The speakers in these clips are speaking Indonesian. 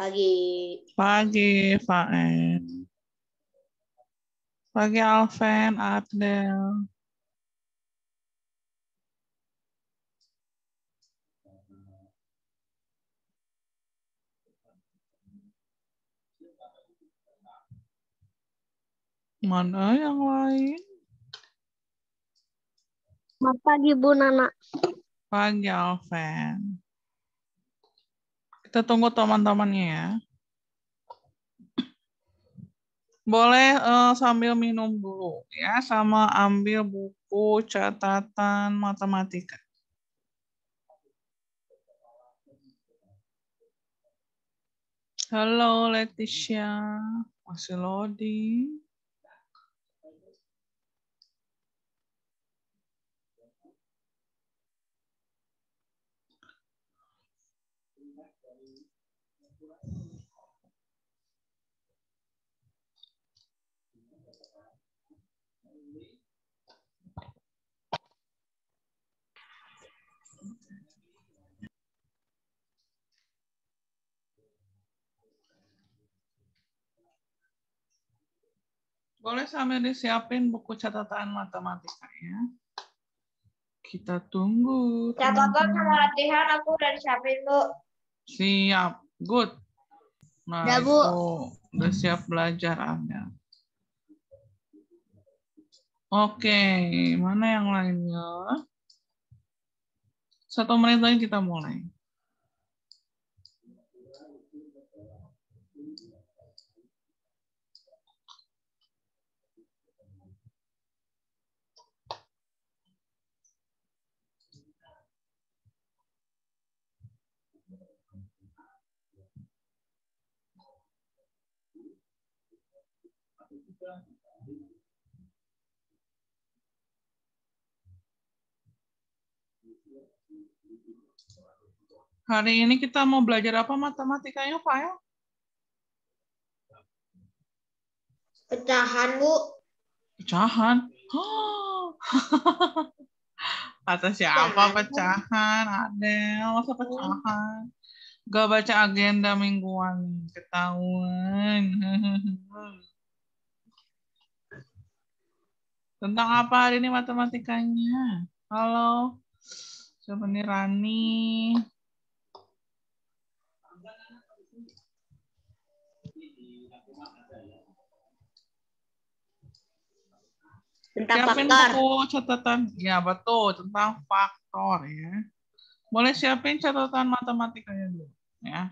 Pagi. Pagi, Faen. Pagi, Alven, Adel. Mana yang lain? Selamat pagi, Bu Nana. Pagi, Alven. Kita tunggu teman-temannya ya. Boleh sambil minum dulu ya, sama ambil buku catatan matematika. Halo Leticia, masih loading. Boleh sambil disiapin buku catatan matematika ya. Kita tunggu. Catatan sama latihan aku udah disiapin, Bu. Siap, good. Nah, Udah, Bu. itu udah siap belajar Anda. Oke, mana yang lainnya? 1 menit lagi kita mulai. Hari ini kita mau belajar apa matematikanya, Pak ya? Pecahan, Bu. Pecahan. Oh. Kata siapa pecahan? Adel, masa pecahan? Gak baca agenda mingguan, ketahuan. Tentang apa hari ini matematikanya? Halo, siapa nih Rani? Tentang Siapin faktor. buku catatan. Ya betul, tentang faktor ya. Boleh siapin catatan matematikanya dulu ya.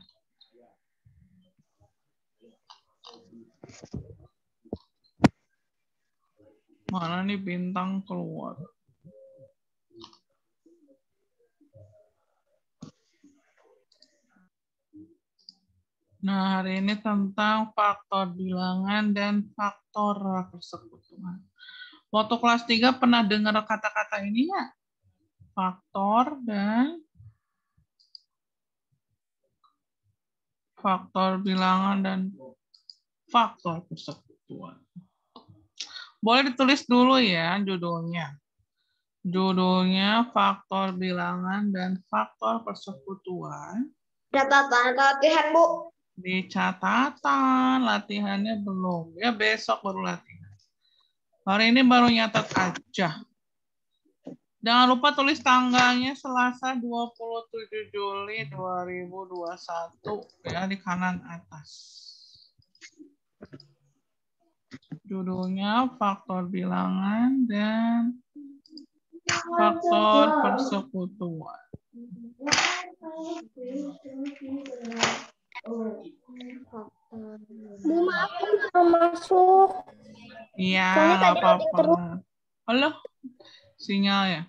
Mana nih bintang keluar? Nah, hari ini tentang faktor bilangan dan faktor persekutuan. Waktu kelas 3 pernah dengar kata-kata ini ya? Faktor dan faktor bilangan dan faktor persekutuan. Boleh ditulis dulu ya judulnya. Judulnya faktor bilangan dan faktor persekutuan. Catatan latihan, Bu. Di catatan, latihannya belum. Ya besok baru latihan. Hari ini baru nyatat aja. Jangan lupa tulis tanggalnya Selasa 27 Juli 2021 ya di kanan atas. Judulnya faktor bilangan dan faktor persekutuan. Bu, maaf, aku baru masuk. Iya, Soalnya nggak tadi loading terus. apa-apa. Halo, sinyal ya.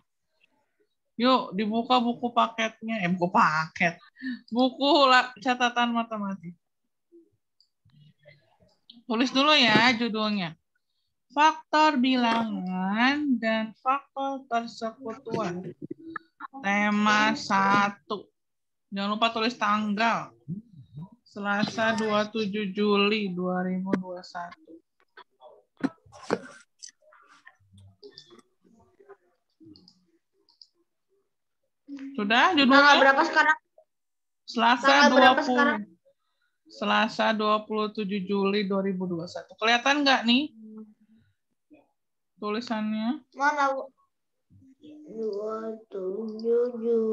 Yuk, dibuka buku paketnya. Buku paket. Buku catatan matematik. Tulis dulu ya judulnya. Faktor bilangan dan faktor persekutuan. Tema 1. Jangan lupa tulis tanggal. Selasa 27 Juli 2021. Sudah judulnya? Tanggal berapa sekarang? Selasa Tanggal berapa 20. sekarang? Selasa 27 Juli 2021. Kelihatan nggak nih tulisannya? Mana, Bu? 27 Juli.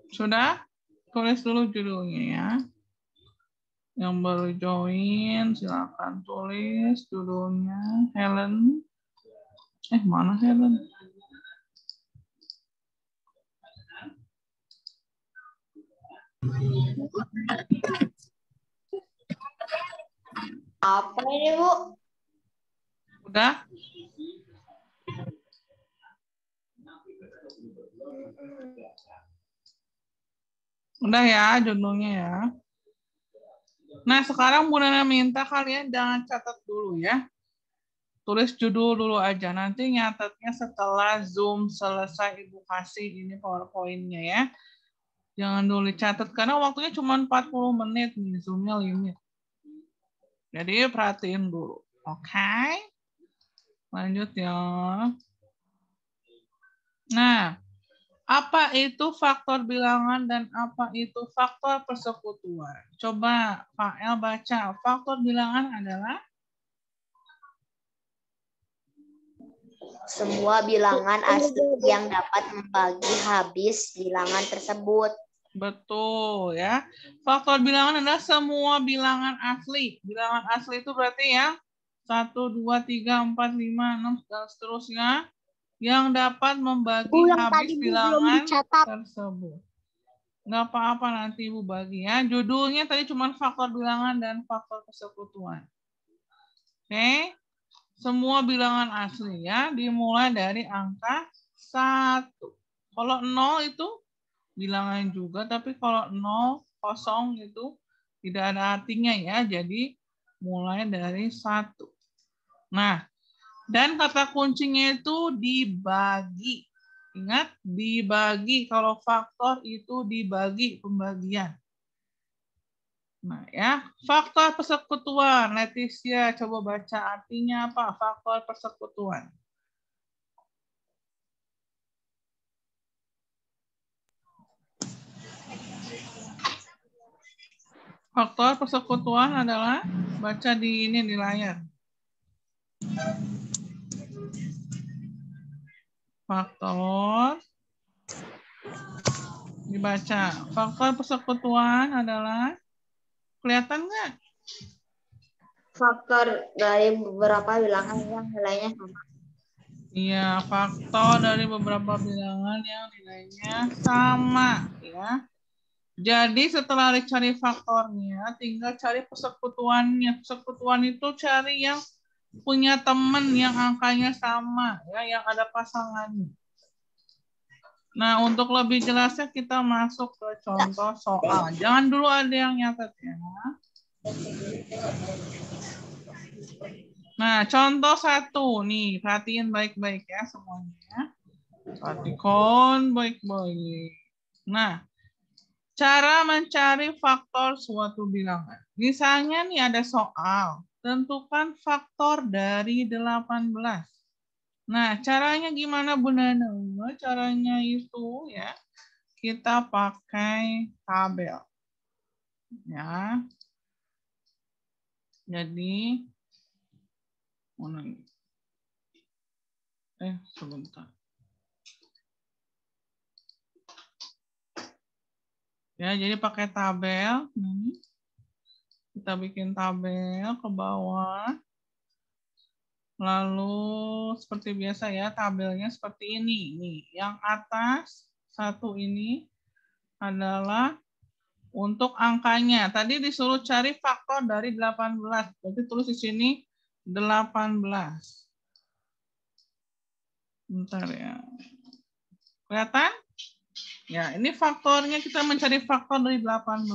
Sudah? Tulis dulu judulnya ya. Yang baru join, silakan tulis judulnya. Helen. Mana Helen? Apa ini, Bu? Udah? Udah ya judulnya ya. Nah, sekarang Bu Nana minta kalian jangan catat dulu ya. Tulis judul dulu aja. Nanti nyatetnya setelah Zoom selesai Ibu kasih ini PowerPoint-nya ya. Jangan dulu dicatat karena waktunya cuma 40 menit nih, Zoom-nya limit. Jadi perhatiin dulu. Oke? Lanjut ya. Nah, apa itu faktor bilangan dan apa itu faktor persekutuan? Coba Pak El baca. Faktor bilangan adalah Semua bilangan asli yang dapat membagi habis bilangan tersebut. betul ya. Faktor bilangan adalah semua bilangan asli. Bilangan asli itu berarti ya 1, 2, 3, 4, 5, 6 dan seterusnya yang dapat membagi habis bilangan tersebut. Nggak apa-apa nanti Ibu bagi ya. Judulnya tadi cuma faktor bilangan dan faktor persekutuan. Oke. Semua bilangan asli ya, dimulai dari angka 1. Kalau 0 itu bilangan juga, tapi kalau 0, kosong itu tidak ada artinya ya, jadi mulai dari 1. Nah, dan kata kuncinya itu dibagi. Ingat, dibagi. Kalau faktor itu dibagi, pembagian. Nah ya, faktor persekutuan. Leticia, coba baca artinya apa? Faktor persekutuan. Faktor persekutuan adalah, baca di ini di layar. Faktor, dibaca. Faktor persekutuan adalah, kelihatan nggak? Faktor dari beberapa bilangan yang nilainya sama. Iya, faktor dari beberapa bilangan yang nilainya sama. Ya. Jadi setelah dicari faktornya, tinggal cari persekutuannya. Persekutuan itu cari yang punya teman yang angkanya sama, ya, yang ada pasangannya. Nah, untuk lebih jelasnya kita masuk ke contoh soal. Jangan dulu ada yang nyatet ya. Nah, contoh 1 nih, perhatiin baik-baik ya semuanya. Perhatikan baik-baik. Nah, cara mencari faktor suatu bilangan. Misalnya nih ada soal, tentukan faktor dari 18. Nah, caranya gimana Bu Nana? Caranya itu ya, kita pakai tabel. Ya. Jadi, mana ini? Sebentar. Ya, jadi pakai tabel. Kita bikin tabel ke bawah. Lalu seperti biasa ya, tabelnya seperti ini. Nih, yang atas 1 ini adalah untuk angkanya. Tadi disuruh cari faktor dari 18. Berarti tulis di sini 18. Bentar ya. Kelihatan? Ya, ini faktornya, kita mencari faktor dari 18.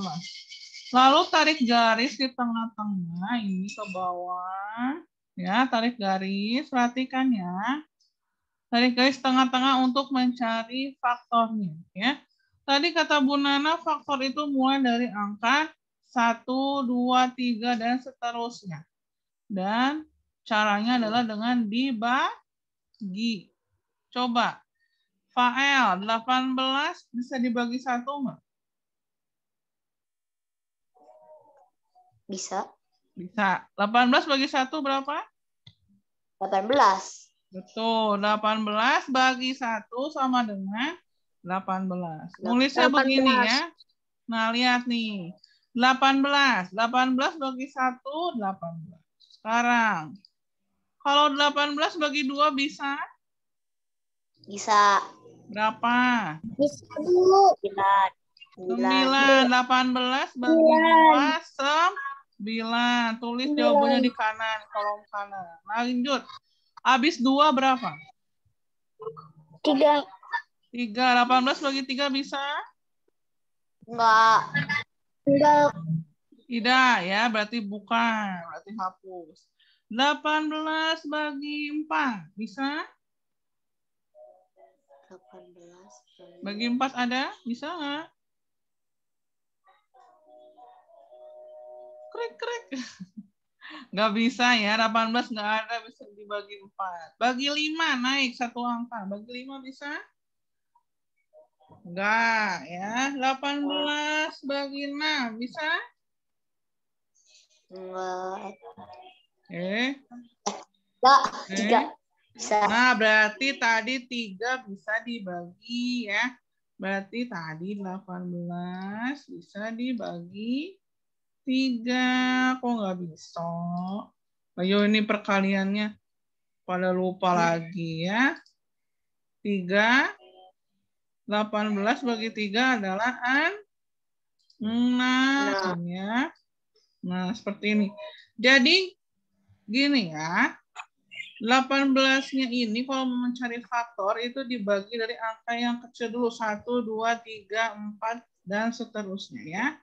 Lalu tarik garis di tengah-tengah ini ke bawah. Ya, tarik garis, perhatikan ya. Tarik garis tengah-tengah untuk mencari faktornya. Ya. Tadi kata Bu Nana, faktor itu mulai dari angka 1, 2, 3, dan seterusnya. Dan caranya adalah dengan dibagi. Coba, Fael, 18 bisa dibagi 1 nggak? Bisa. Bisa. 18 bagi 1 berapa? 18. Betul, 18 bagi 1 sama dengan 18. Nulisnya 18. begini ya. Nah, lihat nih. 18. 18 bagi 1, 18. Sekarang, kalau 18 bagi 2 bisa? Bisa. Berapa? Bisa dulu. 9. 9. 18 bagi 2, 9. Tulis jawabannya di kanan, kolom kanan. Lanjut. Habis 2 berapa? 3. 3. 18 bagi 3 bisa? Enggak. Tidak ya, berarti bukan. Berarti hapus. 18 bagi 4 bisa? 18. Bagi 4 ada? Bisa nggak? Krek. Nggak bisa ya, 18 nggak ada, bisa dibagi 4. Bagi 5 naik 1 angka. Bagi 5 bisa? Enggak ya. 18 bagi 6 bisa? Enggak. Enggak, 3. Bisa. Nah, berarti tadi 3 bisa dibagi ya. Berarti tadi 18 bisa dibagi 3. Kok nggak bisa? Ayo ini perkaliannya pada lupa lagi ya. 3. 18 bagi 3 adalah 6 ya. Nah, seperti ini. Jadi gini ya. 18-nya ini kalau mau mencari faktor itu dibagi dari angka yang kecil dulu. 1, 2, 3, 4, dan seterusnya ya.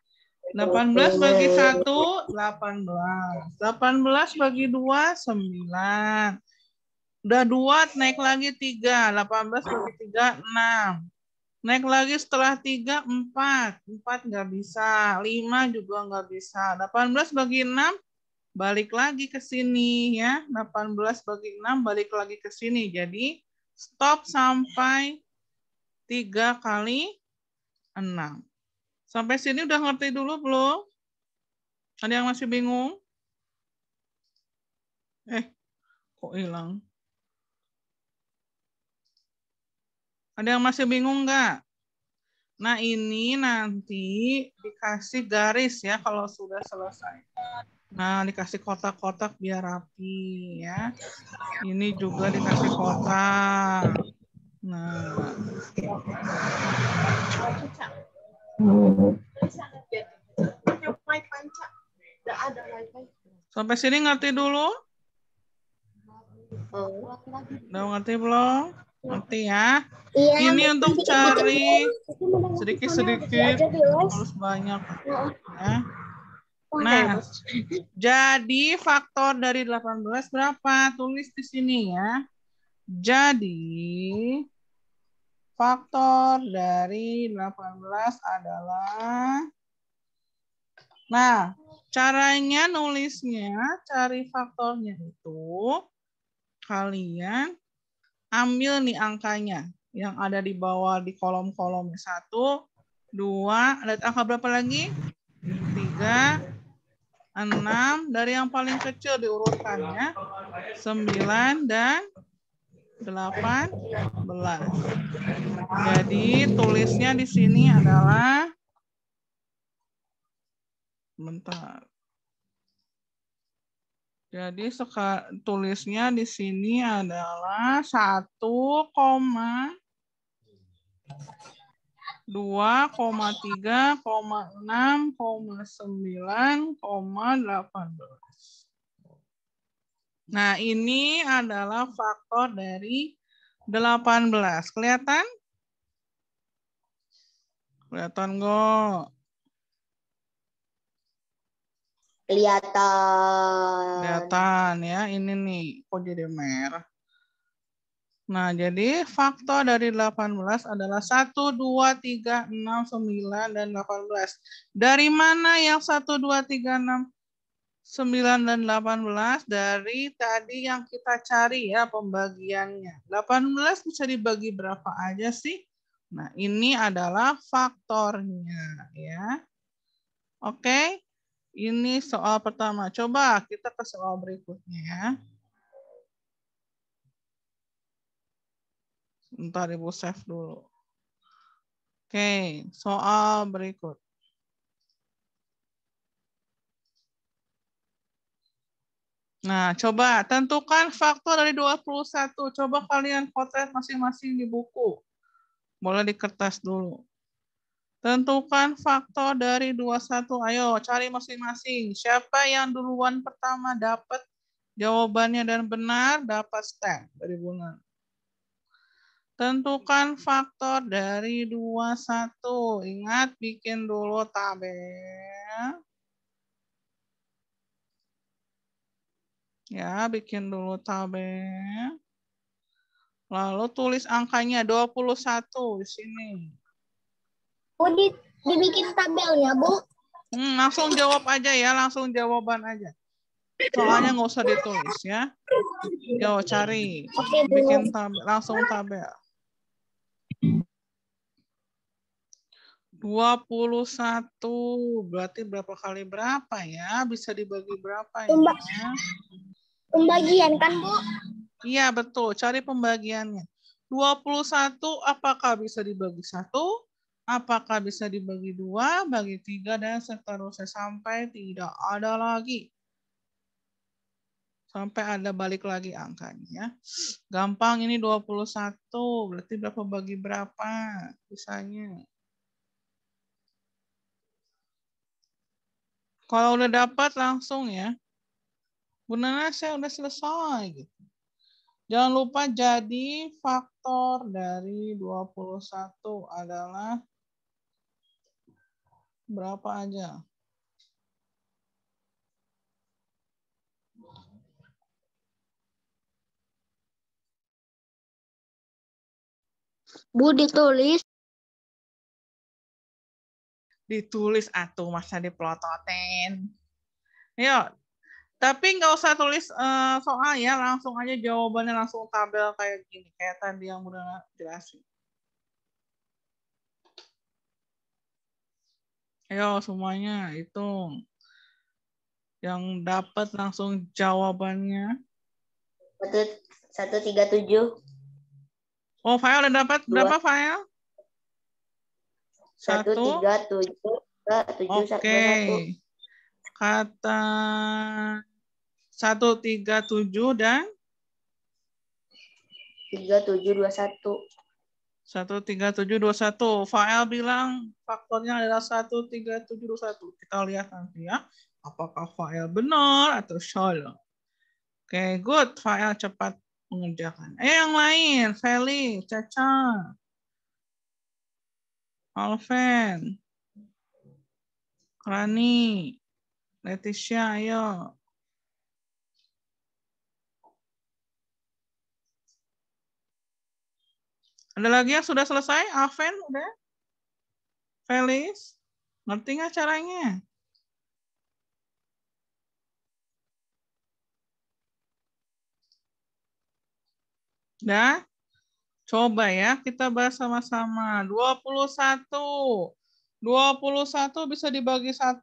18 bagi 1, 18. 18 bagi 2, 9. Udah 2, naik lagi 3. 18 bagi 3, 6. Naik lagi setelah 3, 4. 4 nggak bisa. 5 juga nggak bisa. 18 bagi 6, balik lagi ke sini ya. 18 bagi 6 balik lagi ke sini. Jadi stop sampai 3 kali 6. Sampai sini udah ngerti dulu belum? Ada yang masih bingung? Kok hilang? Ada yang masih bingung nggak? Nah ini nanti dikasih garis ya kalau sudah selesai. Nah, dikasih kotak-kotak biar rapi ya. Ini juga dikasih kotak. Nah. Sampai sini ngerti dulu? Udah ngerti belum? Ngerti ya? Iya. Ini untuk cari sedikit-sedikit, harus banyak. Ya. Nah, jadi faktor dari 18 berapa? Tulis di sini ya. Jadi faktor dari 18 adalah, nah, caranya nulisnya, cari faktornya itu, kalian ambil nih angkanya yang ada di bawah di kolom-kolomnya. 1, 2, ada angka berapa lagi? 3, 6, dari yang paling kecil diurutkannya 9 dan 18. Jadi tulisnya di sini adalah, bentar. Jadi tulisnya di sini adalah 1,2,3,6,8. Nah, ini adalah faktor dari 18. Kelihatan? Kelihatan nggak? Kelihatan. Kelihatan ya. Ini nih, kok jadi merah. Nah, jadi faktor dari 18 adalah 1, 2, 3, 6, 9, dan 18. Dari mana yang 1, 2, 3, 6, 9, dan 18? Dari tadi yang kita cari ya pembagiannya. 18 bisa dibagi berapa aja sih? Nah, ini adalah faktornya ya. Oke, ini soal pertama. Coba kita ke soal berikutnya ya. Bentar Ibu save dulu. Oke, soal berikut. Nah, coba tentukan faktor dari 21. Coba kalian potret masing-masing di buku. Boleh di kertas dulu. Tentukan faktor dari 21. Ayo, cari masing-masing. Siapa yang duluan pertama dapat jawabannya dan benar, dapat stamp dari Bunga. Tentukan faktor dari 21. Ingat, bikin dulu tabel. Ya, bikin dulu tabel. Lalu tulis angkanya 21 di sini. Bu, dibikin tabelnya, Bu. Langsung jawab aja ya, langsung jawaban aja. Soalnya nggak usah ditulis ya. Yo, cari. Oke, Bu. Bikin tabel, langsung tabel. 21. Berarti berapa kali berapa ya? Bisa dibagi berapa ya? Pembagian kan, Bu? Iya, betul. Cari pembagiannya. 21 apakah bisa dibagi 1? Apakah bisa dibagi 2, bagi 3, dan seterusnya sampai tidak ada lagi. Sampai ada balik lagi angkanya. Gampang ini 21. Berarti berapa bagi berapa? Bisanya. Kalau udah dapat langsung ya. Bunda saya udah selesai. Gitu. Jangan lupa jadi faktor dari 21 adalah berapa aja? Bu, ditulis. Ditulis atuh, masa dipelototin. Yuk, tapi nggak usah tulis soal ya, langsung aja jawabannya langsung tabel kayak gini, kayak tadi yang udah jelasin. Ayo semuanya hitung. Yang dapat langsung jawabannya. 137. Oh, Fael udah dapat berapa, Fael? 137 ke 7. Oke. Kata 137 dan 3721. 13721. Fael bilang faktornya adalah 13721. Kita lihat nanti ya. Apakah Fael benar atau salah. Oke, good. Fael cepat mengerjakan. Yang lain. Feli, Caca, Alven, Rani, Leticia, ayo. Ada lagi yang sudah selesai? Alven, udah? Felis, ngerti nggak caranya? Dah? Coba ya, kita bahas sama-sama. 21. 21 bisa dibagi 1?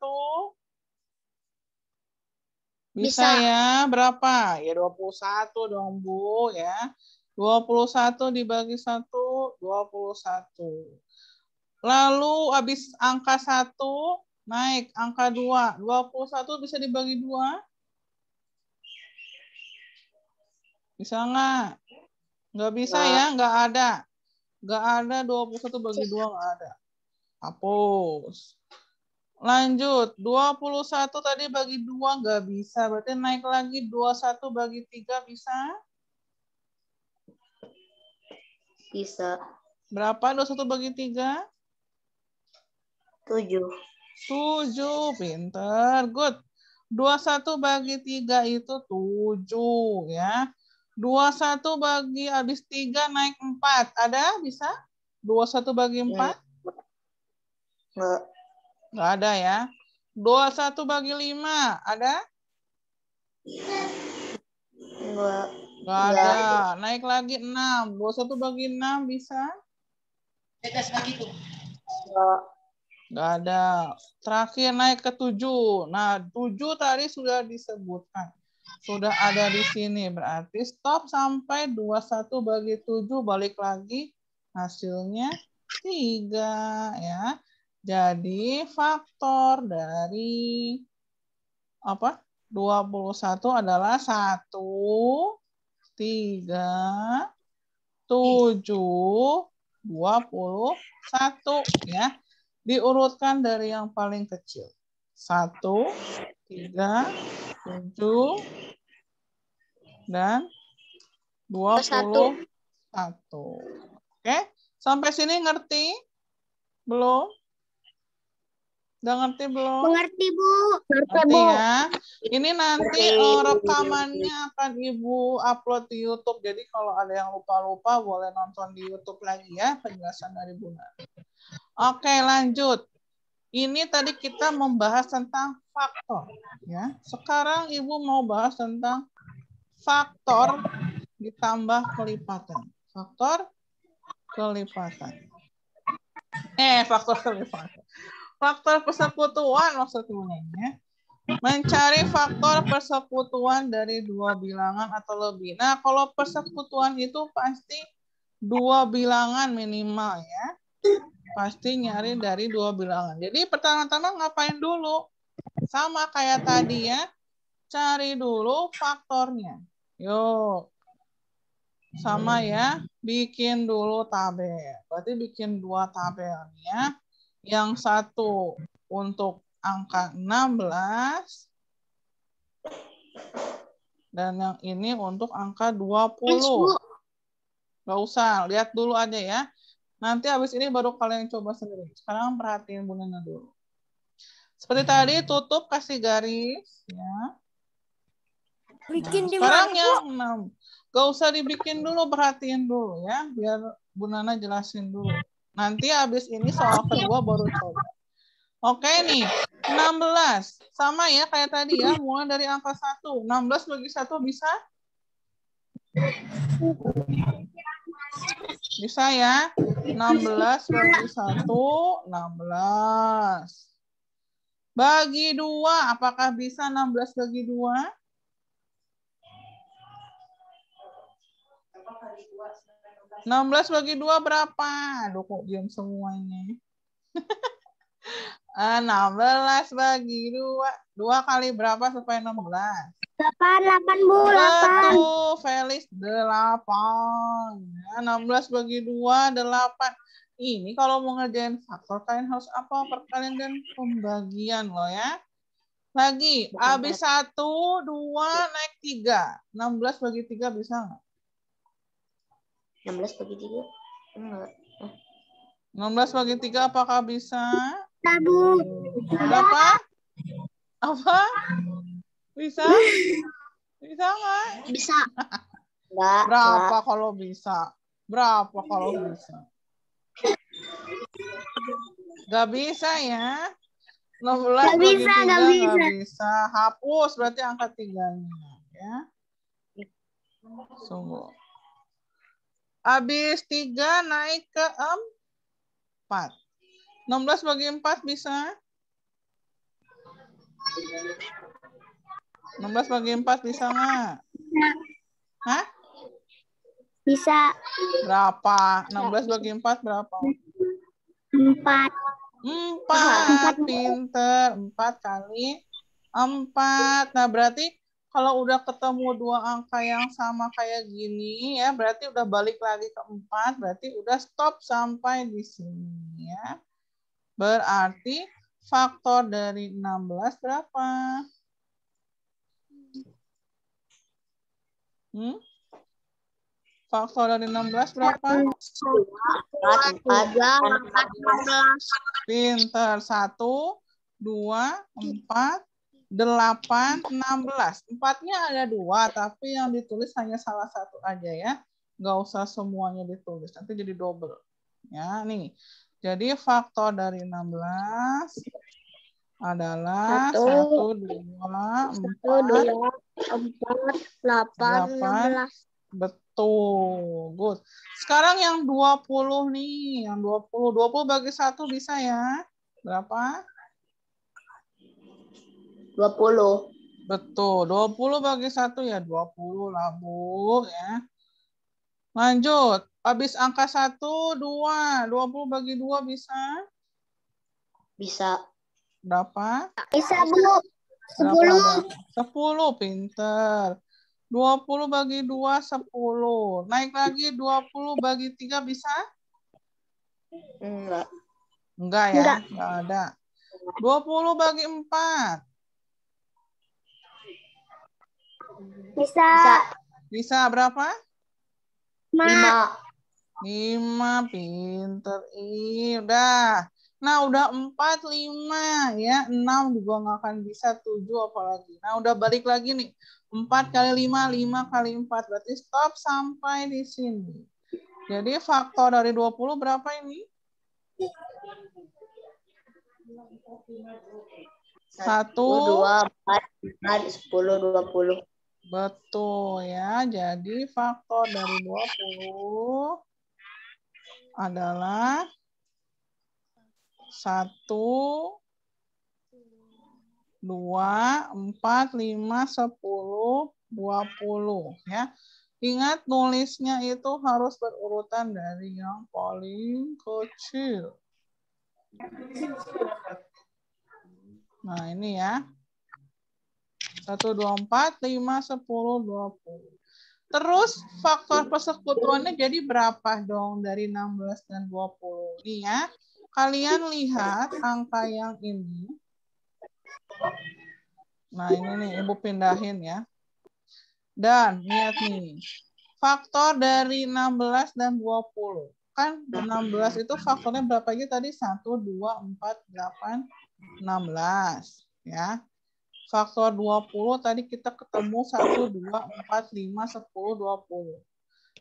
Bisa ya. Berapa? Ya 21 dong, Bu. Ya. 21 dibagi 1, 21. Lalu habis angka 1, naik angka 2. 21 bisa dibagi 2? Bisa nggak? Nggak bisa ya, nggak ada. Nggak ada 21 bagi 2, nggak ada. Hapus. Lanjut, 21 tadi bagi 2 nggak bisa. Berarti naik lagi 21 bagi 3 bisa? Bisa. Berapa 21 bagi 3? 7. 7, pinter. Good. 21 bagi 3 itu 7 ya. 21 bagi habis 3 naik 4. Ada bisa? 21 bagi 4? Enggak. Enggak ada ya. 21 bagi 5 ada? Enggak. Enggak ada. Naik lagi 6. 21 bagi 6 bisa? Enggak. Enggak ada. Terakhir naik ke 7. Nah, 7 tadi sudah disebutkan. Sudah ada di sini. Berarti stop sampai 21 bagi 7. Balik lagi. Hasilnya 3. Ya. Jadi faktor dari apa? 21 adalah 1, 3, 7, 21 ya. Diurutkan dari yang paling kecil. 1, 3, 7, dan 21. Oke, sampai sini ngerti? Belum? Udah ngerti belum? Mengerti, Bu. Ngerti ya. Ini nanti rekamannya akan Ibu upload di YouTube. Jadi kalau ada yang lupa-lupa boleh nonton di YouTube lagi ya penjelasan dari Bu Nana. Oke, lanjut. Ini tadi kita membahas tentang faktor ya. Sekarang Ibu mau bahas tentang faktor ditambah kelipatan. Faktor kelipatan. Faktor kelipatan. Faktor persekutuan maksudnya. Mencari faktor persekutuan dari dua bilangan atau lebih. Nah, kalau persekutuan itu pasti dua bilangan minimal ya. Pasti nyari dari dua bilangan. Jadi pertama-tama ngapain dulu? Sama kayak tadi ya. Cari dulu faktornya. Yuk. Sama ya. Bikin dulu tabel. Berarti bikin dua tabelnya. Yang satu untuk angka 16. Dan yang ini untuk angka 20. Nggak usah, lihat dulu aja ya. Nanti habis ini baru kalian coba sendiri. Sekarang perhatiin Bu Nana dulu. Seperti tadi, tutup, kasih garis. Ya. Bikin di Sekarang mana, yang 6. Nggak usah dibikin dulu, perhatiin dulu ya. Biar Bu Nana jelasin dulu. Nanti habis ini soal kedua baru coba. Oke nih, 16. Sama ya kayak tadi ya, mulai dari angka 1. 16 bagi 1 bisa? Bisa ya? 16 bagi 1, 16. Bagi 2, apakah bisa 16 bagi 2? — 16 bagi 2 berapa? Aduh, kok diam semuanya. 16 bagi 2. 2 kali berapa supaya 16? 8, Bu. 8. Betul, Felix 8. 16 bagi 2, 8. Ini kalau mau ngerjain faktor, kalian harus apa? Perkalian dan pembagian loh ya. Lagi, habis 1, 2, naik 3. 16 bagi 3 bisa nggak? 16 bagi 3? Enggak. 16 bagi 3 apakah bisa? Bu. Berapa? Apa? Bisa? Bisa nggak? Bisa. Enggak. Berapa kalau bisa? Berapa kalau bisa? Nggak bisa ya. 16 bagi 3 nggak bisa. Hapus berarti angka 3-nya. Ya. Sungguh. Habis 3 naik ke 4. 16 bagi 4 bisa? 16 bagi 4 bisa nggak? Hah? Bisa. Berapa? 16 bagi 4 berapa? 4. 4. Pinter. 4 kali 4. Nah, berarti kalau udah ketemu dua angka yang sama kayak gini ya, berarti udah balik lagi ke 4, berarti udah stop sampai di sini ya. Berarti faktor dari 16 berapa? Faktor dari 16 berapa? 14. Pinter. 1, 2, 4, 8, 16. 4-nya ada 2, tapi yang ditulis hanya salah satu aja ya. Nggak usah semuanya ditulis, nanti jadi double. Ya, nih. Jadi faktor dari 16 adalah 1, 2, 4, 8, 8. 16. Betul. Good. Sekarang yang 20 nih. Yang 20. 20 bagi 1 bisa ya? Berapa? 20. Betul. 20 bagi 1 ya 20 lah, Bu. Ya. Lanjut. Habis angka 1, 2. 20 bagi 2 bisa? Bisa. Berapa? Bisa, Bu. 10. 10. 10. Pinter. 20 bagi 2, 10. Naik lagi 20 bagi 3 bisa? Enggak. Enggak ya? Enggak ada. 20 bagi 4. Bisa. Bisa berapa? 5. 5. Pinter. Udah. Nah, udah 4, 5 ya. 6 juga nggak akan bisa, 7 apalagi. Nah, udah balik lagi nih. 4 kali 5, 5 kali 4. Berarti stop sampai di sini. Jadi faktor dari 20 berapa ini? 1, 2, 4, 5, 10, 20. Betul ya. Jadi faktor dari 20 adalah 1, 2, 4, 5, 10, 20 ya. Ingat nulisnya itu harus berurutan dari yang paling kecil. Nah, ini ya. 1, 2, 4, 5, 10, 20. Terus faktor persekutuannya jadi berapa dong dari 16 dan 20? Nih ya. Kalian lihat angka yang ini. Nah, ini nih Ibu pindahin ya. Dan lihat nih. Faktor dari 16 dan 20. Kan 16 itu faktornya berapa aja tadi? 1, 2, 4, 8, 16. Ya. Faktor 20 tadi kita ketemu 1, 2, 4, 5, 10, 20.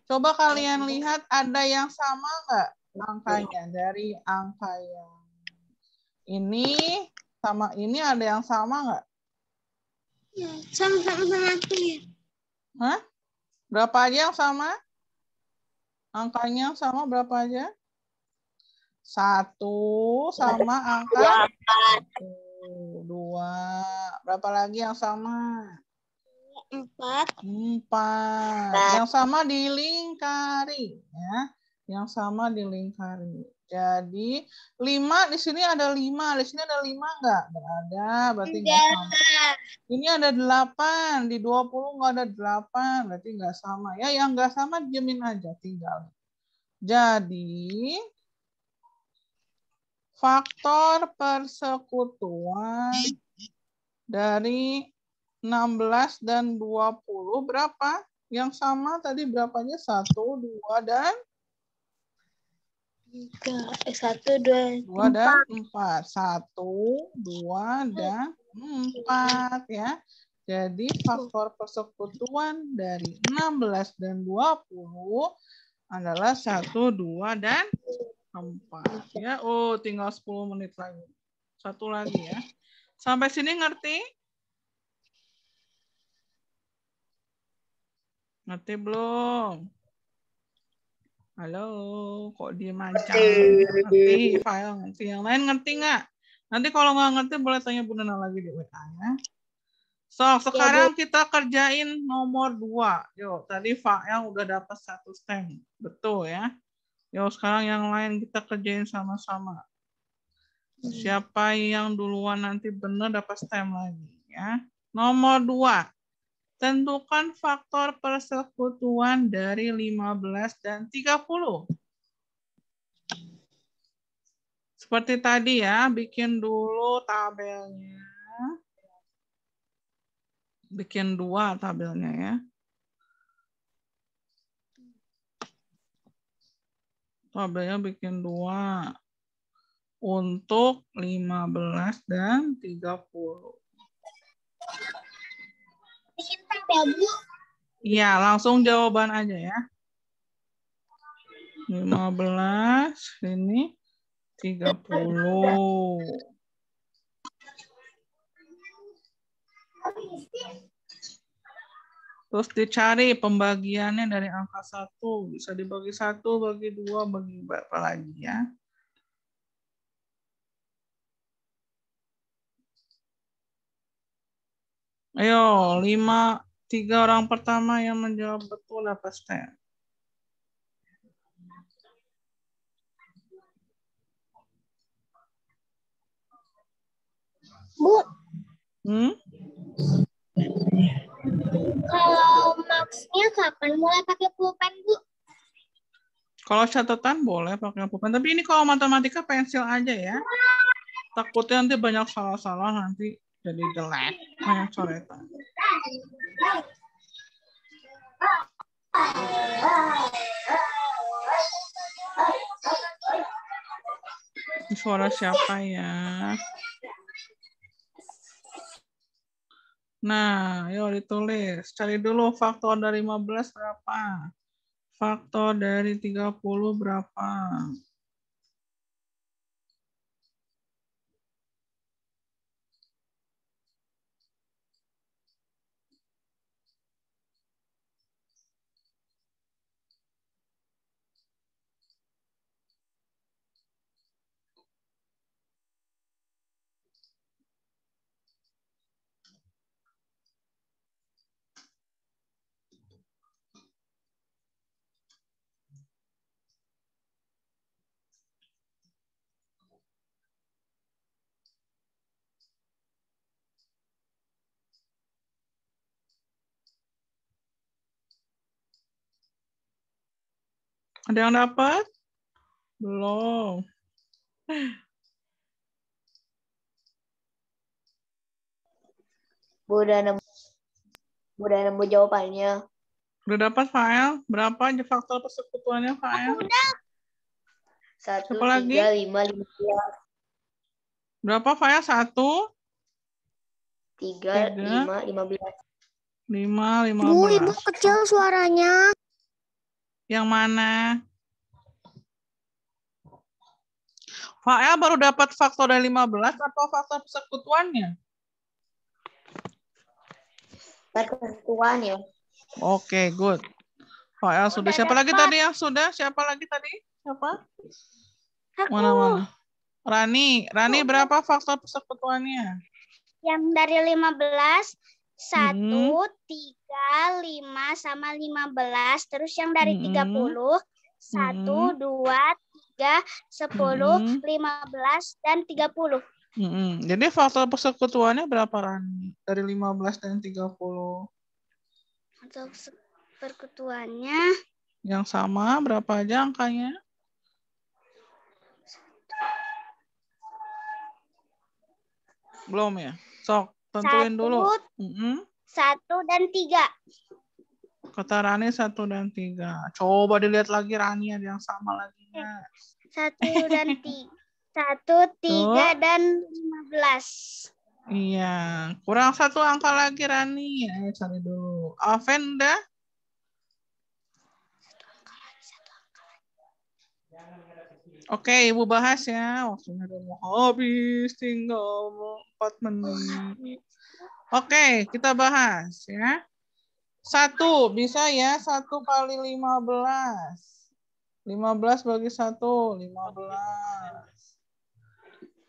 Coba kalian lihat ada yang sama nggak angkanya? Dari angka yang ini sama ini ada yang sama nggak? Sama-sama aku ya. Hah? Berapa aja yang sama? Angkanya yang sama berapa aja? 1 sama angka 1, 2. Berapa lagi yang sama? 4. 4. Yang sama dilingkari ya. Yang sama dilingkari. Jadi 5 di sini ada 5, di sini ada 5 enggak? Berada, berarti enggak sama. Ini ada 8, di 20 enggak ada 8, berarti enggak sama. Ya, yang enggak sama diemin aja, tinggal. Jadi faktor persekutuan dari 16 dan 20 berapa? Yang sama tadi berapanya? 1, 2, dan 1, 2, 2 dan 4. 1, 2, dan 4 ya. Jadi faktor persekutuan dari 16 dan 20 adalah 1, 2, dan 4. Ya, oh tinggal 10 menit lagi. Satu lagi ya. Sampai sini ngerti? Ngerti belum? Halo, kok diem aja? Ngerti, file ngerti. Yang lain ngerti nggak? Nanti kalau nggak ngerti boleh tanya Bu Nana lagi di WA ya. So, sekarang kita kerjain nomor 2. Yuk, tadi Pak yang udah dapat 1 stem. Betul ya. Yuk, sekarang yang lain kita kerjain sama-sama. Siapa yang duluan nanti benar dapat stem lagi ya. Nomor 2. Tentukan faktor persekutuan dari 15 dan 30. Seperti tadi ya, bikin dulu tabelnya. Bikin 2 tabelnya ya. Tabelnya bikin 2. Untuk 15 dan 30. ya, Bu? Iya, langsung jawaban aja ya. 15, ini 30. Terus dicari pembagiannya dari angka 1. Bisa dibagi 1, bagi 2, bagi berapa lagi ya. Ayo, 3 orang pertama yang menjawab betul dapat STEM. Bu, kalau maksnya kapan mulai pakai pulpen, Bu? Kalau catatan boleh pakai pulpen. Tapi ini kalau matematika pensil aja ya. Takutnya nanti banyak salah-salah, nanti jadi jelek. Banyak coretan. Ini suara siapa ya? Nah, yuk ditulis. Cari dulu faktor dari 15 berapa? Faktor dari 30 berapa? Ada yang dapat? Belum. Udah nemu jawabannya. Udah dapat file? Berapa aja faktor persekutuannya file? Udah. 1, Siapa lagi? 3, 5, 15. Berapa file? 1, 3, 5, 15. 5, 15. Bu, Ibu kecil suaranya. Yang mana? Fael baru dapat faktor dari 15 atau faktor persekutuannya? Persekutuan ya. Oke, good. Fael sudah. Siapa lagi tadi yang sudah? Siapa lagi tadi? Siapa? Mana? Rani. Rani berapa faktor persekutuannya? Yang dari 15, 1, 3, 5, sama 15. Terus yang dari 30, 1, 2, 3, 10, 15, dan 30. Jadi faktor persekutuannya berapa, Rani? Dari 15 dan 30. Untuk persekutuannya. Yang sama berapa aja angkanya? Belum ya? Sok, tentuin dulu. 1 dan 3. Kata Rani 1 dan 3. Coba dilihat lagi Rani ada yang sama lagi. 1 dan 3. 1, 3, dan 15. Iya. Kurang 1 angka lagi Rani. Ayo cari dulu. Alven udah? Oke, Ibu bahas ya. Waktunya udah mau habis. Tinggal 4 menit. Oke, kita bahas ya. 1 bisa ya. 1 kali 15. 15 bagi 1. 15.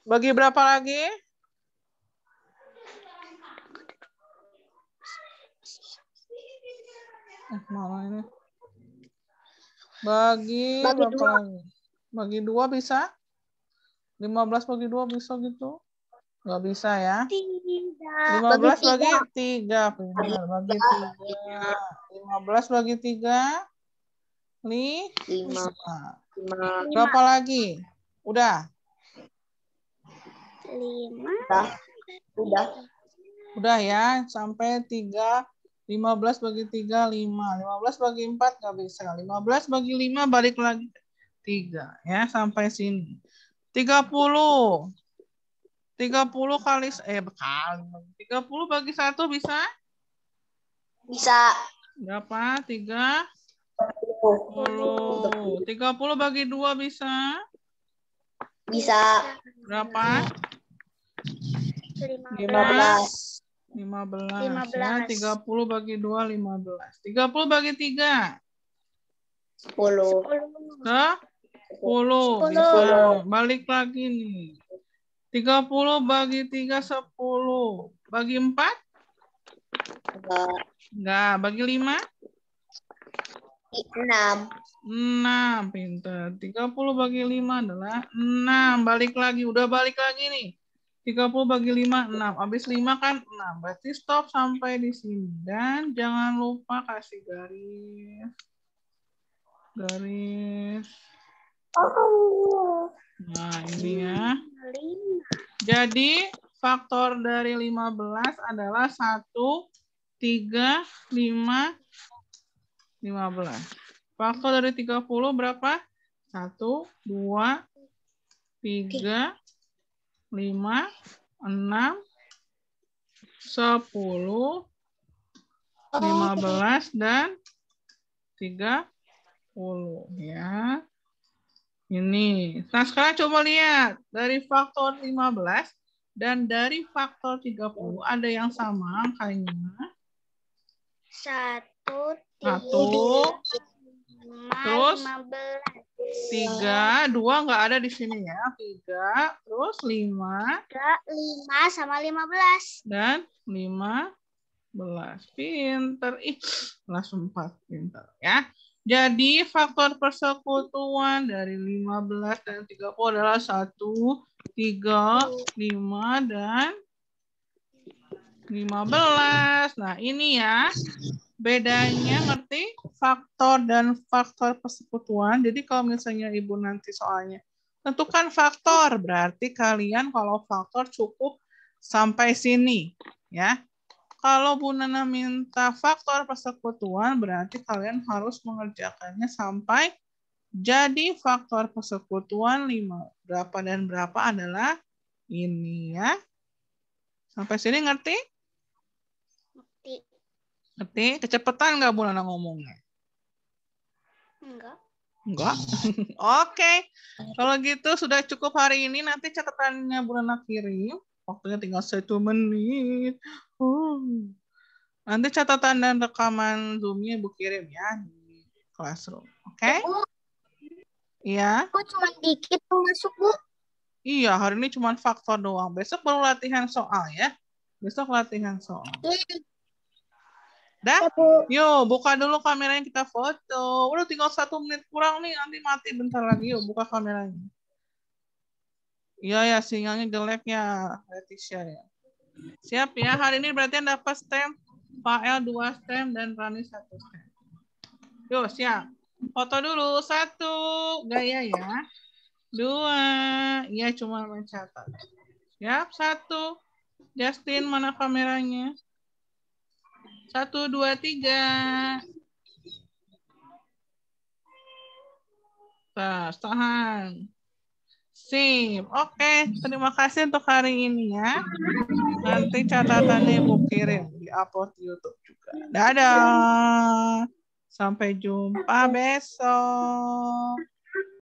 Bagi berapa lagi? Mana ini? Bagi berapa 2. lagi? Bagi 2 bisa? 15 bagi 2 bisa gitu? Nggak bisa ya? Tidak. 15 bagi 3. Benar, bagi 3. 15 bagi 3. 5. Berapa lagi? Udah? 5. Udah ya? Sampai 3. 15 bagi 3, 5. 15 bagi 4 nggak bisa. 15 bagi 5 balik lagi 3. Ya, sampai sini. 30. 30 kali 30 bagi 1 bisa? Bisa Berapa? 30. 30 bagi 2 bisa? bisa Berapa? 15. 15 ya. 30 bagi 2, 15. 30 bagi 3. 10. 10 bisa. Balik lagi nih. 30 bagi 3, 10. Bagi 4? Enggak. Bagi 5? 6. 6. Pinter. 30 bagi 5 adalah 6. Balik lagi. Udah balik lagi nih. 30 bagi 5, 6. Habis 5 kan 6. Berarti stop sampai di sini. Dan jangan lupa kasih garis. Garis. Nah, ini ya. Jadi, faktor dari 15 adalah 1, 3, 5, 15. Faktor dari 30 berapa? 1, 2, 3, 5, 6, 10, 15, dan 30. Ya. Ini. Nah, sekarang coba lihat. Dari faktor 15 dan dari faktor 30 ada yang sama angkanya. 1, 1, 5, terus 15. 3, 2 nggak ada di sini ya. 3, terus 5, 5 sama 15. dan 15. Pinter. Ih, langsung 4. Pinter ya. Jadi faktor persekutuan dari 15 dan 30 adalah 1, 3, 5, dan 15. Nah, ini ya. Bedanya ngerti? Faktor dan faktor persekutuan. Jadi kalau misalnya Ibu nanti soalnya tentukan faktor, berarti kalian kalau faktor cukup sampai sini, ya. Kalau Bu Nana minta faktor persekutuan, berarti kalian harus mengerjakannya sampai jadi faktor persekutuan 5. Berapa dan berapa adalah ini ya. Sampai sini ngerti? Ngerti? Kecepatan nggak Bu Nana ngomongnya? Enggak. Enggak. Oke. Kalau gitu sudah cukup hari ini. Nanti catatannya Bu Nana kirim. Waktunya tinggal 1 menit. Nanti catatan dan rekaman Zoom-nya Ibu kirim ya di Classroom. Oke? Iya. Kok cuma dikit tuh masuk, Bu? Iya, hari ini cuma faktor doang. Besok baru latihan soal ya. Besok latihan soal. Dah? Yuk, buka dulu kameranya kita foto. Udah tinggal 1 menit kurang nih. Nanti mati bentar lagi. Yuk, buka kameranya. Iya ya, sinyalnya jelek ya, Leticia ya. Siap ya, hari ini berarti Anda dapat stem, Fael 2 stem, dan Rani 1 stem. Yuk, siap. Foto dulu. 1, gaya ya. 2, ya cuma mencatat. Siap, 1. Justin, mana kameranya? 1, 2, 3. Tahan. Sip. Oke, terima kasih untuk hari ini ya. Nanti catatannya Ibu kirim di upload di YouTube juga. Dadah. Sampai jumpa besok.